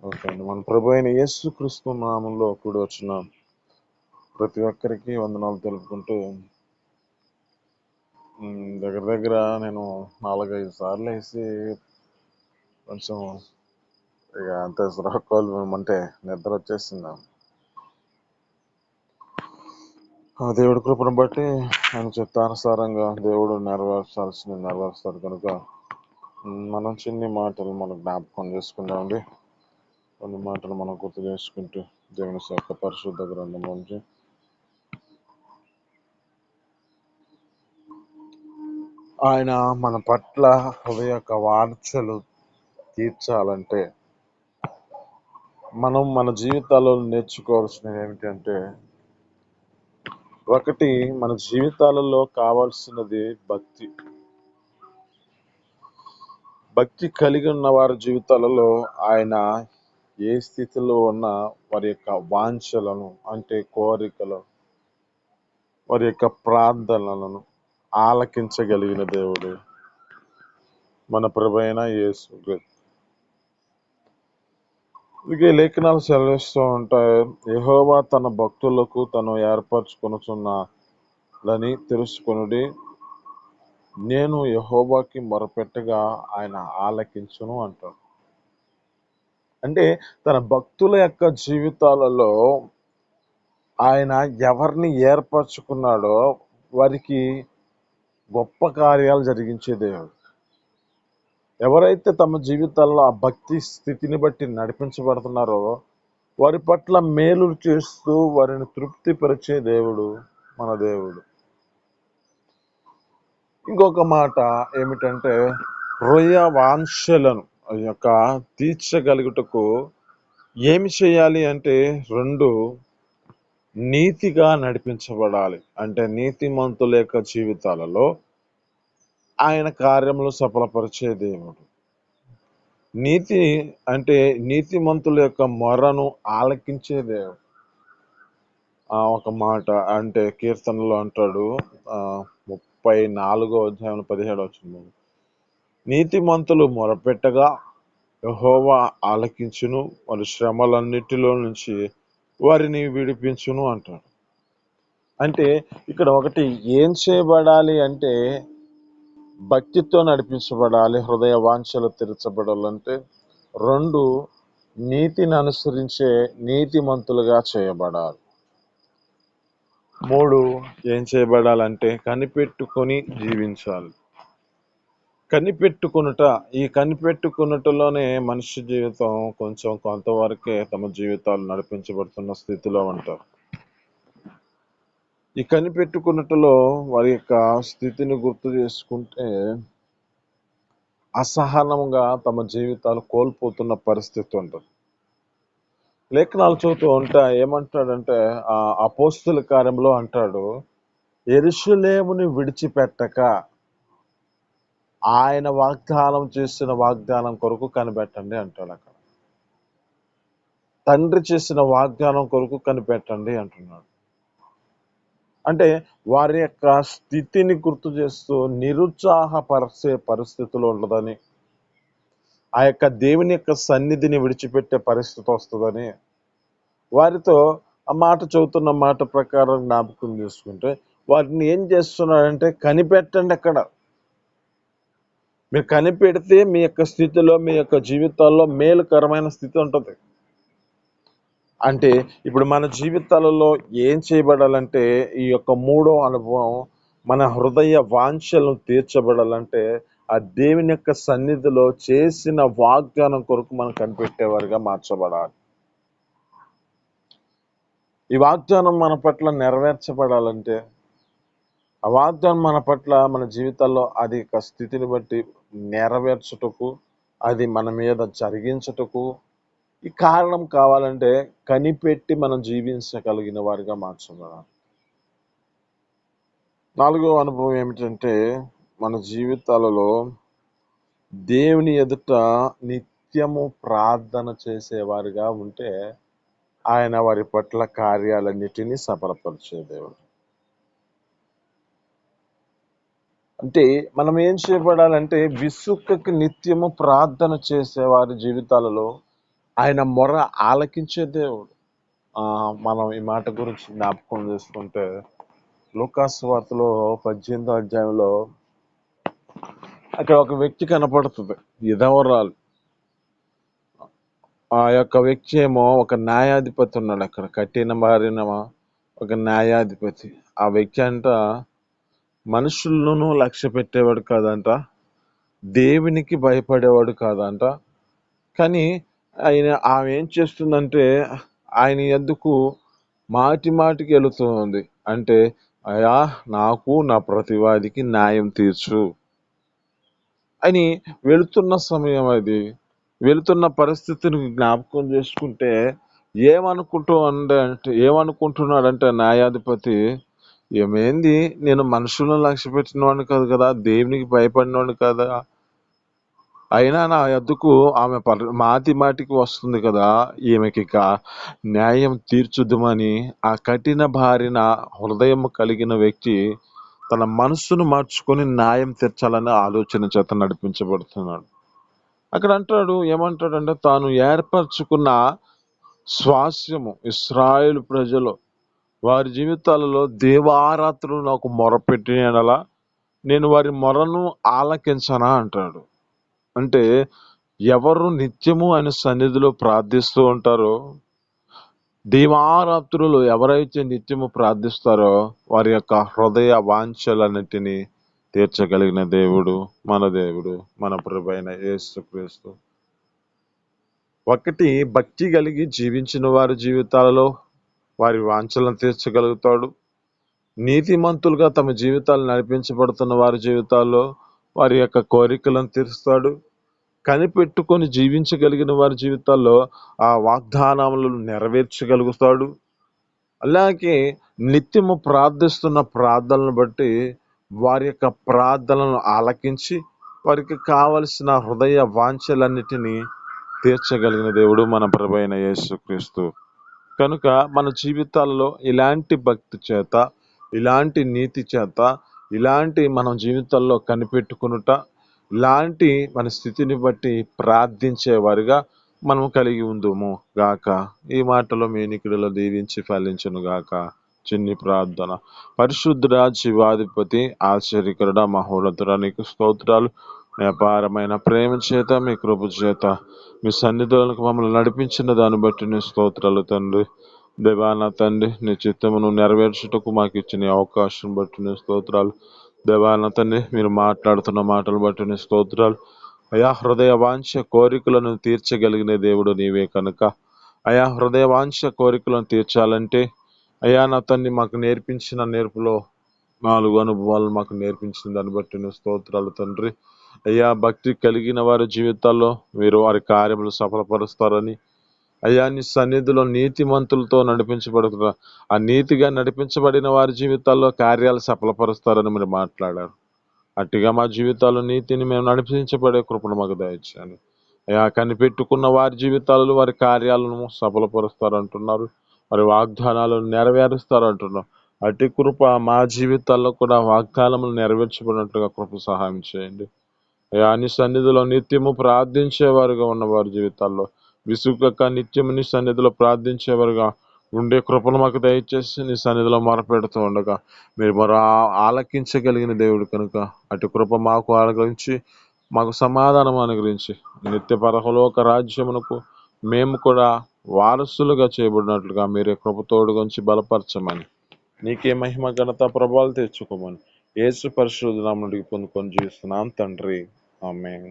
Okay అండి. మన ప్రభు అయిన యేసుక్రీస్తు నామంలో కూడి వచ్చిన ప్రతి ఒక్కరికి వందనాలు తెలుపుకుంటూ దగ్గర దగ్గర నేను 4-5 సార్లు వేసి కొంచెం ఇక అంతే అంటే నిద్ర వచ్చేసింది. ఆ దేవుడి కృపను బట్టి ఆయన చిత్తానుసారంగా దేవుడు నెరవేర్చాల్సింది కనుక మనం చిన్ని మాటలు మనం జ్ఞాపకం చేసుకుందామండి. కొన్ని మాటలు మనం గుర్తు చేసుకుంటూ దేవుని యొక్క పరిశుద్ధ గ్రంథం నుంచి ఆయన మన పట్ల హృదయ వాంఛలు తీర్చాలంటే మనం మన జీవితాల్లో నేర్చుకోవాల్సినవి ఏమిటంటే, ఒకటి మన జీవితాలలో కావాల్సినది భక్తి. భక్తి కలిగి ఉన్న వారి జీవితాలలో ఆయన ఏ స్థితిలో ఉన్న వారి యొక్క వాంఛలను అంటే కోరికలు, వారి యొక్క ప్రార్థనలను ఆలకించగలిగిన దేవుడు మన ప్రభువైన యేసు. ఇక లేఖనాలు సెలవిస్తూ ఉంటాయి, యెహోవా తన భక్తులకు తను ఏర్పరచుకొనుచున్నాడని తెలుసుకొనుడి, నేను యెహోవాకి మొరపెట్టగా ఆయన ఆలకించును అంటాడు. అంటే తన భక్తుల యొక్క జీవితాలలో ఆయన ఎవరిని ఏర్పరచుకున్నాడో వారికి గొప్ప కార్యాలు జరిగించే దేవుడు. ఎవరైతే తమ జీవితాల్లో ఆ భక్తి స్థితిని బట్టి నడిపించబడుతున్నారో వారి పట్ల మేలు చేస్తూ వారిని తృప్తిపరిచే దేవుడు మన దేవుడు. ఇంకొక మాట ఏమిటంటే, హృదయ వాంఛలను యొక్క తీర్చగలుగుటకు ఏమి చేయాలి అంటే, 2 నీతిగా నడిపించబడాలి. అంటే నీతిమంతుల యొక్క జీవితాలలో ఆయన కార్యములు సఫలపరిచే దేవుడు. నీతి అంటే నీతిమంతుల యొక్క మొరను ఆలకించే దేవుడు. ఒక మాట అంటే కీర్తనలో అంటాడు, 34వ అధ్యాయం 17వ వచనం, నీతిమంతులు మొరపెట్టగా యెహోవా ఆలకించును, వారి శ్రమలన్నిటిలో నుంచి వారిని విడిపించును అంటాడు. అంటే ఇక్కడ ఒకటి ఏం చేయబడాలి అంటే, భక్తితో నడిపించబడాలి, హృదయ వాంఛలు తీర్చబడాలంటే. 2 నీతిని అనుసరించే నీతిమంతులుగా చేయబడాలి. 3 ఏం చేయబడాలంటే కనిపెట్టుకొని జీవించాలి. ఈ కనిపెట్టుకున్నటలోనే మనిషి జీవితం కొంతవరకే తమ జీవితాలు నడిపించబడుతున్న స్థితిలో ఉంటారు. ఈ కనిపెట్టుకున్నటలో వారి యొక్క స్థితిని గుర్తు చేసుకుంటే అసహనంగా తమ జీవితాలు కోల్పోతున్న పరిస్థితి ఉంటుంది. లేఖనాలు చదువుతూ ఉంటా ఏమంటాడంటే, ఆ అపోస్తుల కార్యంలో అంటాడు, యెరూషలేముని విడిచిపెట్టక ఆయన వాగ్దానం చేసిన వాగ్దానం కొరకు కనిపెట్టండి అంటాడు. అక్కడ తండ్రి చేసిన వాగ్దానం కొరకు కనిపెట్టండి అంటున్నాడు. అంటే వారి యొక్క స్థితిని గుర్తు చేస్తూ నిరుత్సాహపరిచే పరిస్థితులు ఉండదని, ఆ యొక్క దేవుని యొక్క సన్నిధిని విడిచిపెట్టే పరిస్థితి వస్తుందని వారితో ఆ మాట చదువుతున్న మాట ప్రకారం జ్ఞాపకం చేసుకుంటే, వారిని ఏం చేస్తున్నాడంటే కనిపెట్టండి. అక్కడ మీరు కనిపెడితే మీ యొక్క స్థితిలో మీ యొక్క జీవితాల్లో మేలుకరమైన స్థితి ఉంటుంది. అంటే ఇప్పుడు మన జీవితాలలో ఏం చేయబడాలంటే, ఈ యొక్క 3వ అనుభవం మన హృదయ వాంఛలను తీర్చబడాలంటే ఆ దేవుని యొక్క సన్నిధిలో చేసిన వాగ్దానం కొరకు మనం కనిపెట్టేవారిగా మార్చబడాలి. ఈ వాగ్దానం మన పట్ల నెరవేర్చబడాలంటే, ఆ వాగ్దానం మన పట్ల మన జీవితాల్లో అది స్థితిని బట్టి నెరవేర్చుటకు, అది మన మీద జరిగించుటకు ఈ కారణం కావాలంటే కనిపెట్టి మనం జీవించగలిగిన వారిగా మార్చబడాలి. 4వ అనుభవం ఏమిటంటే, మన జీవితాలలో దేవుని ఎదుట నిత్యము ప్రార్థన చేసేవారిగా ఉంటే ఆయన వారి పట్ల కార్యాలన్నిటినీ సఫలపరిచే దేవుడు. అంటే మనం ఏం చేయబడాలంటే, విసుక్కకి నిత్యము ప్రార్థన చేసే వారి జీవితాలలో ఆయన మొర ఆలకించే దేవుడు. మనం ఈ మాట గురించి జ్ఞాపకం చేసుకుంటే లూకాసు వార్తలో 18వ అధ్యాయంలో అక్కడ ఒక వ్యక్తి కనపడుతుంది, విధవరాలు. ఆ యొక్క వ్యక్తి ఏమో ఒక న్యాయాధిపతి ఉన్నాడు అక్కడ, కట్టిన మారిన ఒక న్యాయాధిపతి. ఆ వ్యక్తి అంట మనుషులను లక్ష్య పెట్టేవాడు కాదంట, దేవునికి భయపడేవాడు కాదంట. కానీ ఆమె ఏం చేస్తుందంటే ఆయన ఎందుకు మాటి మాటికి వెళుతుంది అంటే, అయ్యా నాకు నా ప్రతివాదికి న్యాయం తీర్చు అని వెళుతున్న సమయం అది. వెళుతున్న పరిస్థితిని జ్ఞాపకం చేసుకుంటే ఏమనుకుంటున్నాడంటే న్యాయాధిపతి, ఏమైంది, నేను మనుషులను లక్ష్య పెట్టిన వాడిని కాదు కదా, దేవునికి భయపడిన వాడిని కదా, అయినా నా ఎద్దుకు ఆమె మాటి మాటికి వస్తుంది కదా, ఈమెకి న్యాయం తీర్చుద్దామని ఆ కఠిన బారిన హృదయం కలిగిన వ్యక్తి తన మనస్సును మార్చుకొని న్యాయం తీర్చాలనే ఆలోచన చేత నడిపించబడుతున్నాడు. అక్కడ ఏమంటాడంటే తాను ఏర్పరచుకున్న స్వాస్యము ఇశ్రాయేలు ప్రజలు వారి జీవితాలలో దేవారాత్రులు నాకు మొరపెట్టినలా నేను వారి మొరను ఆలకించనా అంటాడు. అంటే ఎవరు నిత్యము ఆయన సన్నిధిలో ప్రార్థిస్తూ ఉంటారో, దీవారాత్రులు ఎవరైతే నిత్యము ప్రార్థిస్తారో వారి యొక్క హృదయ వాంఛలన్నిటినీ తీర్చగలిగిన దేవుడు మన ప్రభువైన యేసుక్రీస్తు. ఒకటి, భక్తి కలిగి జీవించిన వారి జీవితాలలో వారి వాంఛలను తీర్చగలుగుతాడు. నీతిమంతులుగా తమ జీవితాలు నడిపించబడుతున్న వారి జీవితాల్లో వారి యొక్క కోరికలను తీరుస్తాడు. కనిపెట్టుకొని జీవించగలిగిన వారి జీవితాల్లో ఆ వాగ్దానములను నెరవేర్చగలుగుతాడు. అలాగే నిత్యము ప్రార్థిస్తున్న ప్రార్థనలను బట్టి వారి యొక్క ప్రార్థనలను ఆలకించి వారికి కావలసిన హృదయ వాంఛలన్నిటినీ తీర్చగలిగిన దేవుడు మన ప్రభువైన యేసుక్రీస్తు. కనుక మన జీవితాల్లో ఇలాంటి భక్తి చేత, ఇలాంటి నీతి చేత, ఇలాంటి మన జీవితాల్లో కనిపెట్టుకునుట, ఇలాంటి మన స్థితిని బట్టి ప్రార్థించేవారిగా మనం కలిగి ఉందుము గాక. ఈ మాటలో మీ నికిడిలో దీవించి ఫలించును గాక. చిన్ని ప్రార్థన. పరిశుద్ధుడా, జీవాధిపతి, ఆశ్చర్యకరుడ, మహోన్నతుడా, నీకు స్తోత్రాలు. మీ అపారమైన ప్రేమ చేత, మీ కృప చేత, మీ సన్నిధులకు మమ్మల్ని నడిపించిన దాన్ని బట్టి నీ స్తోత్రాలు తండ్రి. దేవానా తండ్రి, నీ చిత్తమును నెరవేర్చుటకు మాకు ఇచ్చిన అవకాశం బట్టి నీ స్తోత్రాలు. దేవానా తండ్రి, మీరు మాట్లాడుతున్న మాటలు బట్టి నీ స్తోత్రాలు. అయా హృదయ వాంఛ కోరికలను తీర్చగలిగిన దేవుడు నీవే కనుక, అయా హృదయ వాంఛ కోరికలను తీర్చాలంటే అయా నా తండ్రి మాకు నేర్పించిన నేర్పులో 4 అనుభవాలు మాకు నేర్పించిన దాన్ని బట్టి నీ స్తోత్రాలు తండ్రి. అయ్యా భక్తి కలిగిన వారి జీవితాల్లో మీరు వారి కార్యములు సఫలపరుస్తారని, అయ్యా నీ సన్నిధిలో నీతిమంతులతో నడిపించబడుతున్నారు, ఆ నీతిగా నడిపించబడిన వారి జీవితాల్లో కార్యాలు సఫలపరుస్తారని మీరు మాట్లాడారు. అట్టిగా మా జీవితాల్లో నీతిని మేము నడిపించబడే కృపను మాకు దయచేయండి. అయ్యా కనిపెట్టుకున్న వారి జీవితాలలో వారి కార్యాలను సఫలపరుస్తారంటున్నారు, వారి వాగ్దానాలను నెరవేరుస్తారంటున్నారు. అట్టి కృప మా జీవితాల్లో కూడా వాగ్దానములు నెరవేర్చబడినట్లుగా కృప సహాయం చేయండి. అయ్యా నీ సన్నిధిలో నిత్యము ప్రార్థించేవారుగా ఉన్న వారి జీవితాల్లో విసుగక నిత్యము నీ సన్నిధిలో ప్రార్థించేవారుగా ఉండే కృపను మాకు దయచేసి నీ సన్నిధిలో మొరపెడుతూ ఉండగా మీరు ఆలకించగలిగిన దేవుడు కనుక అటు కృప మాకు అనుగ్రహించి మాకు సమాధానం అనుగ్రహించి నిత్య పరలోక రాజ్యమునకు మేము కూడా వారసులుగా చేయబడినట్లుగా మీరే కృపతోడుగుంచి బలపరచమని, నీకే మహిమ ఘనత ప్రభావాలు తెచ్చుకోమని యేసు పరిశుద్ధ నామమున పొందుకొని జీవిస్తున్నాం తండ్రి. ఆమేన్.